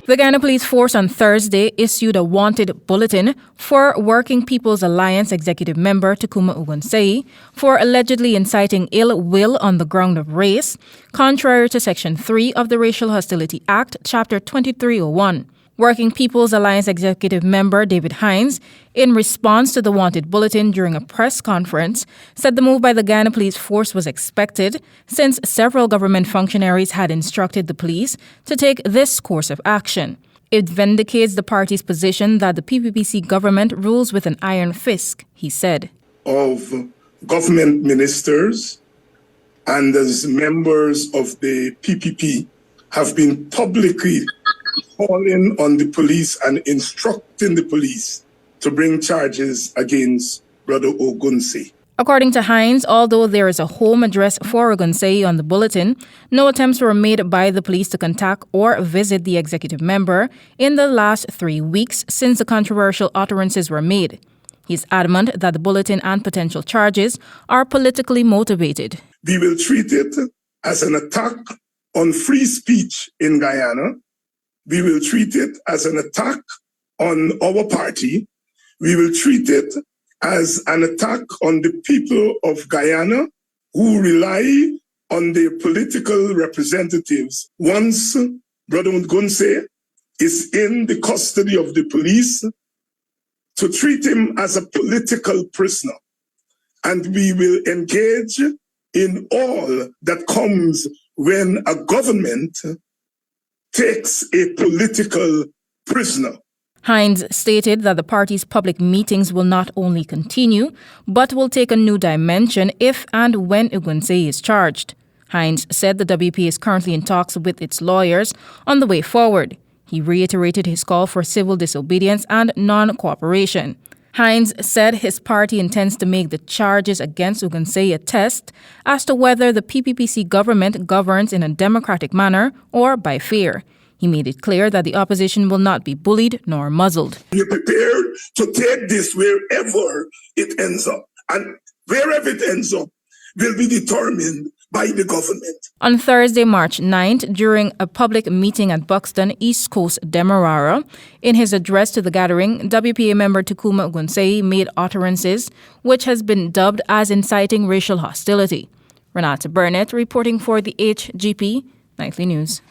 The Guyana Police Force on Thursday issued a wanted bulletin for Working People's Alliance executive member Tacuma Ogunseye for allegedly inciting ill will on the ground of race, contrary to Section 3 of the Racial Hostility Act, Chapter 2301. Working People's Alliance executive member David Hinds, in response to the wanted bulletin during a press conference, said the move by the Guyana Police Force was expected since several government functionaries had instructed the police to take this course of action. It vindicates the party's position that the PPPC government rules with an iron fist, he said. Of government ministers and as members of the PPP have been publicly calling on the police and instructing the police to bring charges against Brother Ogunseye. According to Hinds, although there is a home address for Ogunseye on the bulletin, no attempts were made by the police to contact or visit the executive member in the last 3 weeks since the controversial utterances were made. He's adamant that the bulletin and potential charges are politically motivated. We will treat it as an attack on free speech in Guyana. We will treat it as an attack on our party. We will treat it as an attack on the people of Guyana who rely on their political representatives. Once Brother Ogunseye is in the custody of the police, to treat him as a political prisoner. And we will engage in all that comes when a government takes a political prisoner. Hinds stated that the party's public meetings will not only continue, but will take a new dimension if and when Ogunseye is charged. Hinds said the WP is currently in talks with its lawyers on the way forward. He reiterated his call for civil disobedience and non-cooperation. Hinds said his party intends to make the charges against Ogunseye a test as to whether the PPPC government governs in a democratic manner or by fear. He made it clear that the opposition will not be bullied nor muzzled. We're prepared to take this wherever it ends up. And wherever it ends up will be determined by the government. On Thursday, March 9th, during a public meeting at Buxton, East Coast, Demerara, in his address to the gathering, WPA member Tacuma Ogunseye made utterances which has been dubbed as inciting racial hostility. Renata Burnette reporting for the HGP Nightly News.